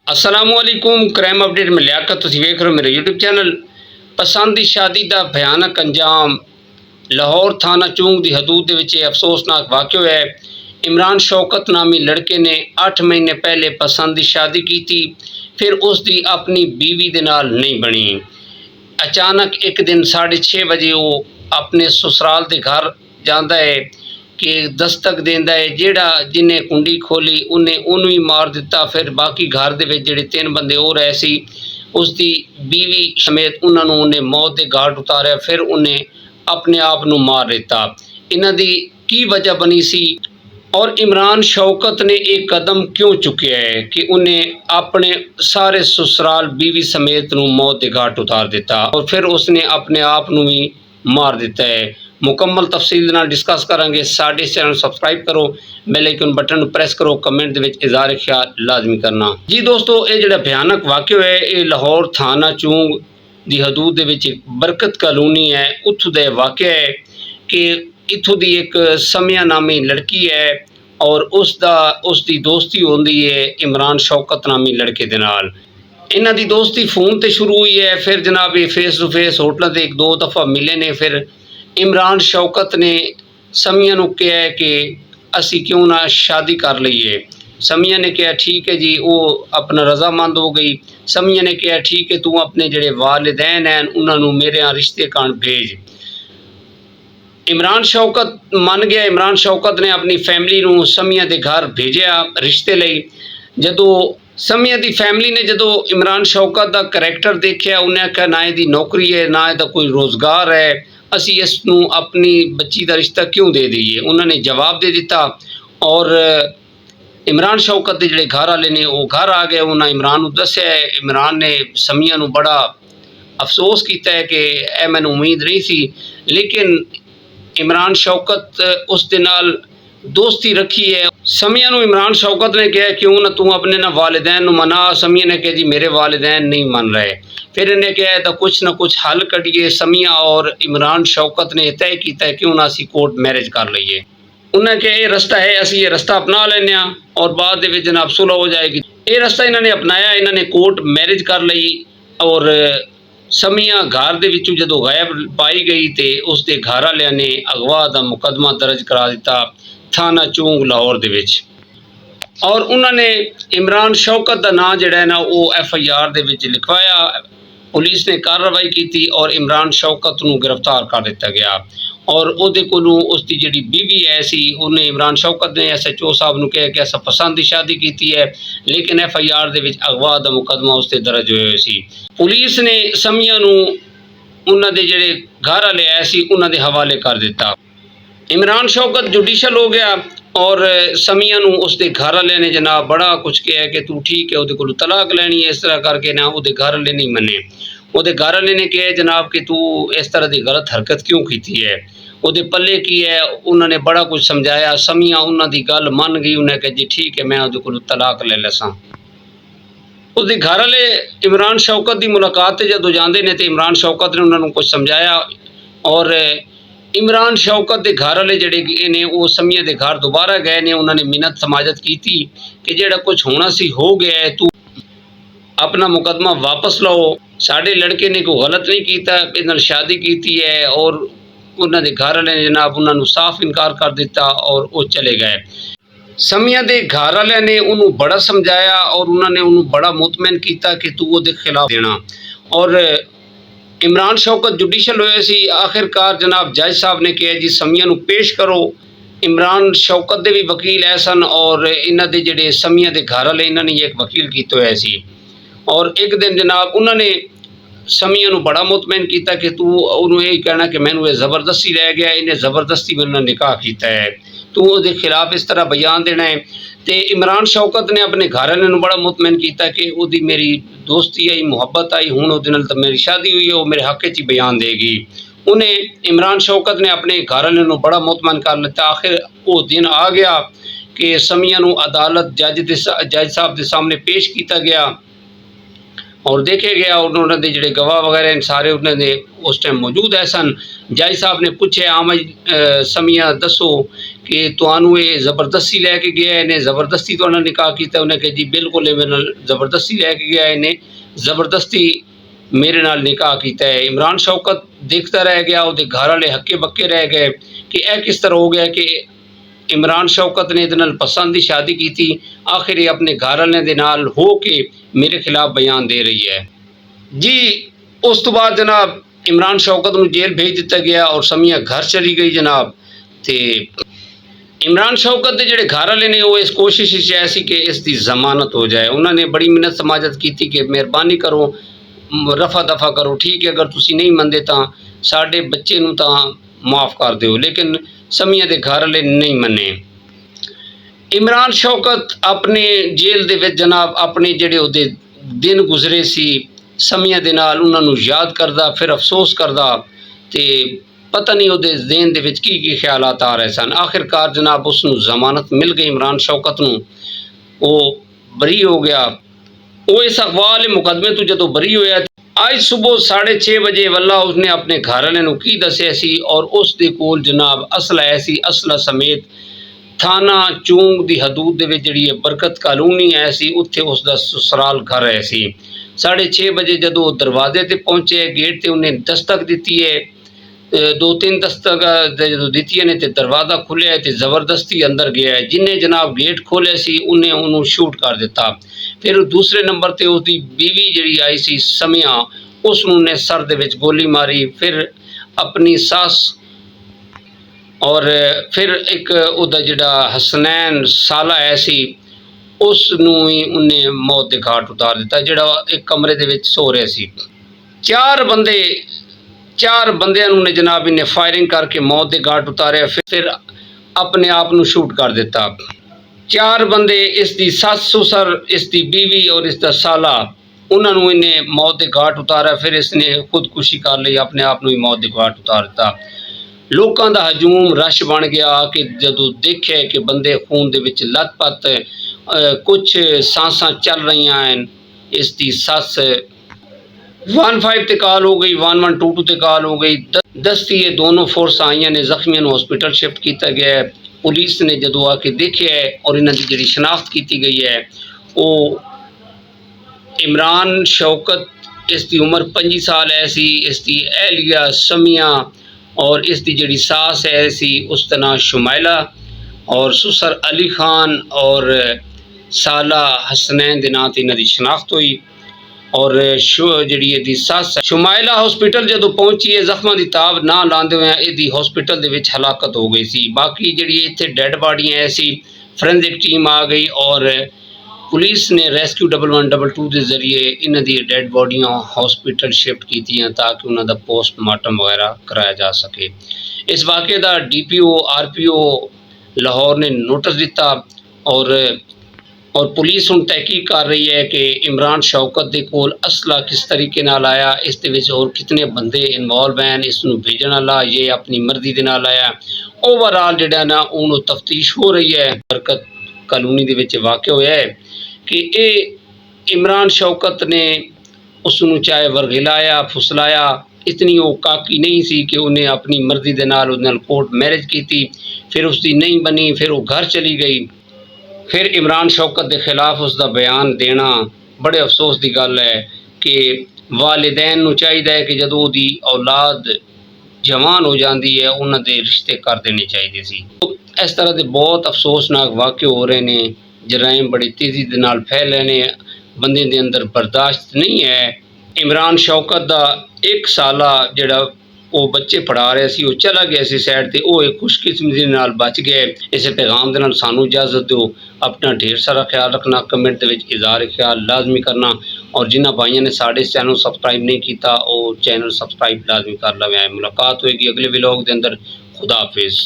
असलामुअलैकुम crime update में लियाकत तुसीं वेख रहे हो मेरे यूट्यूब चैनल। पसंद दी शादी का भयानक अंजाम। लाहौर थाना चूंग की हदूद अफसोसनाक वाक़या है। इमरान शौकत नामी लड़के ने 8 महीने पहले पसंद की शादी की थी, फिर उसकी अपनी बीवी दे नाल नहीं बनी। अचानक एक दिन 6:30 बजे वो अपने ससुराल के घर जाता है कि दस्तक देंदा है। जेड़ा जिन्हें कुंडी खोली उन्हें उन्होंने ही मार दिता। फिर बाकी घर दे विच जेड़े 3 बंदे हो रहे सी, उसकी बीवी समेत उन्होंने उन्हें मौत के घाट उतारिया। फिर उन्हें अपने आप को मार दिता। इन्हां दी की वजह बनी सी और इमरान शौकत ने एक कदम क्यों चुकिया है कि उन्हें अपने सारे ससुराल बीवी समेत नूं मौत के घाट उतार दिता और फिर उसने अपने आप नूं ही मार दिता है। मुकम्मल तफसील नाल डिस्कस करांगे। साडे चैनल सबसक्राइब करो, बेल आइकन बटन प्रेस करो, कमेंट दे विच इज़हार ख्याल लाजमी करना जी। दोस्तों, ये जिहड़ा भयानक वाक़या है ये लाहौर थाना चूंग दी हदूद दे विच बरकत कॉलोनी है, उत्थों दा वाक़या है कि इत्थों दी एक समिया नामी लड़की है और उसकी दोस्ती होंदी है इमरान शौकत नामी लड़के दे नाल। इन्हां दी दोस्ती फ़ोन ते शुरू हुई है, फिर जनाब ये फेस टू फेस होटलों ते 1-2 दफ़ा मिले ने। फिर इमरान शौकत ने समिया नूं कहा है कि असी क्यों ना शादी कर लईए। समिया ने कहा ठीक है जी, वो अपना रजामंद हो गई। समिया ने कहा ठीक है, तू अपने जेड़े वालिदैन हैं उन्होंने मेरे यहाँ रिश्ते कान भेज। इमरान शौकत मन गया। इमरान शौकत ने अपनी फैमिली नूं समिया के घर भेजा रिश्ते लई। जदों समिया की फैमिली ने जदों इमरान शौकत का करैक्टर देखा, उन्हें आख्या ना इसकी नौकरी है ना इसका कोई रोज़गार है, असी इसनूं अपनी बच्ची का रिश्ता क्यों दे दईए। उन्होंने जवाब दे दिता और इमरान शौकत के जिहड़े घर वाले ने वो घर आ गए। उन्हें इमरान नूं दस्सिया है। इमरान ने समिया नूं बड़ा अफसोस किया है कि यह मैनूं उम्मीद नहीं सी, लेकिन इमरान शौकत उस दे नाल दोस्ती रखी है। समिया नूं इमरान शौकत ने कहा क्यों ना तू अपने ना वालिदैन नूं मना। समिया ने कहा जी मेरे वालिदैन नहीं मन रहे। फिर इन्हें कहा तो कुछ ना कुछ हल कढ़िए। समिया और इमरान शौकत ने तय किया क्यों ना असी कोर्ट मैरिज कर लईए। उन्हें कहा यह रस्ता है, असी ये रस्ता अपना लें और बाद दे विच जनाब सुलह हो जाएगी। ये रस्ता इन्होंने अपनाया, इन्होंने कोर्ट मैरिज कर लई और समिया घर दे विचों जदों गायब पाई गई तो उसके घर वालियां ने अगवा का मुकदमा दर्ज करा दिता थाना चूंग लाहौर दे विच। और उन्होंने इमरान शौकत का नाम जिहड़ा है ना वो FIR दे विच लिखवाया। पुलिस ने कार्रवाई की और इमरान शौकत नूं गिरफ्तार कर दिता गया और उहदे कोलों उसकी जिहड़ी बीवी है सी, उन्हें इमरान शौकत ने SHO साहब नूं कहा कि असां पसंद की शादी की है, लेकिन FIR दे विच अगवा का मुकदमा उस ते दर्ज होया सी। पुलिस ने समिया नूं उन्हां दे जिहड़े घर वाले आए सी उन्हां दे हवाले कर दिता। इमरान शौकत जुडिशल हो गया और समिया नूं उसके घर वाले ने जनाब बड़ा कुछ कहा कि तू ठीक है, वो तलाक लैनी है। इस तरह करके ना वो घर वाले नहीं मने। वो घर वाले ने कहा जनाब कि तू इस तरह की गलत हरकत क्यों की है, वो पल्ले की है। उन्होंने बड़ा कुछ समझाया। समिया उन्होंने गल मन गई। उन्हें कहा जी ठीक है, मैं वो तलाक ले लसा। उसके घर वाले इमरान शौकत की मुलाकात जदों जाते हैं तो इमरान शौकत ने उन्होंने कुछ समझाया और इमरान शौकत के घर वाले जिहड़े ने वो समिया के घर दोबारा गए ने। उन्होंने मिन्नत समाजत की कि जिहड़ा कुछ होना सी हो गया है, तू अपना मुकदमा वापस लो। साडे लड़के ने कोई गलत नहीं किया, इस शादी की है। और उन्होंने घर वाले ने जनाब उन्होंने साफ इनकार कर दिता और वो चले गए। समिया के घर वाले ने उन्होंने बड़ा समझाया और उन्होंने उन्होंने बड़ा मुतमैन किया कि तू वो खिलाफ देना। और इमरान शौकत जुडिशल होया सी। आखिरकार जनाब जज साहब ने कहा जी समिया नूं पेश करो। इमरान शौकत के भी वकील है सन और इन्हां दे जिहड़े समिया के घर वाले इन्होंने एक वकील किया होया सी। और एक दिन जनाब उन्होंने समिया नूं बड़ा मुतमैन किया कि तू उन्होंने यही कहना कि मैनूं जबरदस्ती लै गया, इन्हें जबरदस्ती मेरे नाल निकाह किया है, तू उसके खिलाफ इस तरह बयान देना है। तो इमरान शौकत ने अपने घर वाले नूं बड़ा मुतमैन किया कि उसकी मेरी दोस्ती आई, मुहब्बत आई, हुण उहदे नाल तां मेरी शादी हुई है, वो मेरे हक च ही बयान देगी। उन्हें इमरान शौकत ने अपने घर वाले नूं बड़ा मुतमैन कर लिता। आखिर वो दिन आ गया कि समिया नूं अदालत जज साहब के सामने पेश किया गया और देखे गया। उन्होंने जिहड़े गवाह वगैरह सारे उन्होंने उस टाइम मौजूद है सन। जज साहब ने पूछे आमज समिया दसो कि तुहानू ये ज़बरदस्ती लैके गया, इन्हें ज़बरदस्ती तुहाडे नाल निकाह कीता। उन्हें कहा जी बिल्कुल मेरे नाल ज़बरदस्ती लैके गया, इन्हें ज़बरदस्ती मेरे नाल निकाह कीता है। इमरान शौकत देखता रह गया, उहदे घर वाले हक्के बक्के रह गए कि यह किस तरह हो गया कि इमरान शौकत ने इहदे नाल पसंद की शादी की थी, आखिर ये अपने घर वाले दे नाल हो के मेरे खिलाफ बयान दे रही है जी। उस तो बाद जनाब इमरान शौकत नूं जेल भेज दिता गया और समिया घर चली गई जनाब। ते इमरान शौकत के जिहड़े घर वाले ने वो इस कोशिश विच है सी कि इसकी जमानत हो जाए। उन्होंने बड़ी मिन्नत समाजत की कि मेहरबानी करो, रफा दफा करो, ठीक है, अगर तुसी नहीं मनदे तां साडे बच्चे नूं तां माफ़ कर दो। लेकिन समिया के घर वाले नहीं मने। इमरान शौकत अपने जेल दे विच जनाब अपने जिहड़े उहदे दिन गुजरे सी समिया दे नाल उन्हां नूं याद करदा, फिर अफसोस करदा ते पता नहीं उहदे ज़हन दे विच की ख्यालात आ रहे सन। आखिरकार जनाब उसनूं जमानत मिल गई। इमरान शौकत नूं वो बरी हो गया। वो इस अगवा मुकदमे तो जदों बरी होया, आज सुबह 6:30 बजे वल्ला उसने अपने घर वाले नूं की दस्सिया सी और उस दे कोल जनाब असला है सी। असला समेत थाना चूंग दी हदूद दे विच जिहड़ी बरकत कॉलोनी है सी, उत्थे उसदा ससुराल घर है सी। 6:30 बजे जदों दरवाजे ते पहुंचे, गेट ते उन्हें दस्तक दी है, 2-3 दस्तक जो दी ने तो दरवाज़ा खुलिया है तो ज़बरदस्ती अंदर गया है। जिन्हें जनाब गेट खोले सी उन्हें उन्होंने शूट कर दिता। फिर दूसरे नंबर पर उसकी बीवी जी आई सी समिया, उसने सर दे विच गोली मारी। फिर अपनी सस और फिर एक उहदा जिहड़ा हसनैन साला है सी उसनूं ही उन्हें मौत के घाट उतार दिता, जिहड़ा एक कमरे दे विच सो रहा सी। चार बंदियां ने जनाब इन्हें फायरिंग करके मौत के घाट उतारे, फिर अपने आप नूं शूट कर दिता। 4 बंदे इसकी सस सुसर, इसकी बीवी और इसका साला, उन्होंने इन्हें मौत के घाट उतारा। फिर इसने खुदकुशी कर ली, अपने आप नूं ही मौत के घाट उतार दिता। लोगों का हजूम रश बन गया कि जदों देखे कि बंदे खून दे विच लथपथ, कुछ सांसां चल रही हैं। इसकी सस 15 ते कॉल हो गई, 1122 ते कॉल हो गई। दस्ती ये दोनों फोर्स आईयां ने, जख्मियों को हॉस्पिटल शिफ्ट किया गया है। पुलिस ने जदों आके देखा है और इन्हां दी जिहड़ी शनाख्त की गई है वो इमरान शौकत, इसकी उम्र 25 साल है सी, इसकी एहलिया समिया और इसकी जिहड़ी सास है सी उसका नाम शुमाइला और सुसर अली खान और साला हसनैन दे नाम ते इन्हां दी शनाख्त हुई। और जिहड़ी इहदी सस शुमाइला हॉस्पिटल जदों पहुंची है, जख्मां दी ताब ना लांदे हुए इहदी हॉस्पिटल दे विच हलाकत हो गई सी। बाकी जिहड़ी इत्थे डेड बाडियां ऐसी फोरेंसिक टीम आ गई और पुलिस ने रेस्क्यू 1112 के जरिए इन्हां दी डेड बॉडियां हॉस्पिटल शिफ्ट कीतियां ताकि उन्हां दा पोस्टमार्टम वगैरह कराया जा सके। इस वाक़े दा DPO RPO लाहौर ने नोटिस दिता और पुलिस हुण तहकीक कर रही है कि इमरान शौकत दे कोल असला किस तरीके नाल आया, इस दे विच और कितने बंदे इनवॉल्व हैं, इसनूं भेजण वाला ये अपनी मर्जी दे नाल आया। ओवरऑल जिहड़ा ना उहनूं तफ्तीश हो रही है। बरकत कॉलोनी दे विच वाक़या होया है कि ये इमरान शौकत ने उसनूं चाहे वरगिलाया फुसलाया, इतनी वो काकी नहीं सी कि उन्हें अपनी मर्जी दे नाल उहदे नाल कोर्ट मैरिज की। फिर उसकी नहीं बनी, फिर वो घर चली गई। फिर इमरान शौकत के खिलाफ उसका बयान देना बड़े अफसोस की गल है कि वालिदैन नूं चाहिए है कि जदों उहदी औलाद जवान हो जाती है उन्होंने रिश्ते कर देने चाहिए सी। तो इस तरह के बहुत अफसोसनाक वाक़े हो रहे हैं। जराइम बड़ी तेज़ी के नाल फैल रहे हैं, बंदे के अंदर बर्दाश्त नहीं है। इमरान शौकत का एक साला जिहड़ा वो बच्चे पढ़ा रहा सी, वो चला गया सी साइड ते, वो एक खुशकिस्मती नाल बच गया। इस पैगाम के नाल सानू इजाजत दो। अपना ढेर सारा ख्याल रखना, कमेंट दे विच इज़हार ख्याल लाजमी करना और जिन्हां भाइयों ने साडे चैनल सबसक्राइब नहीं किया वो चैनल सबसक्राइब लाजमी कर लवें। मुलाकात होएगी अगले व्लॉग के अंदर। खुदा हाफिज़।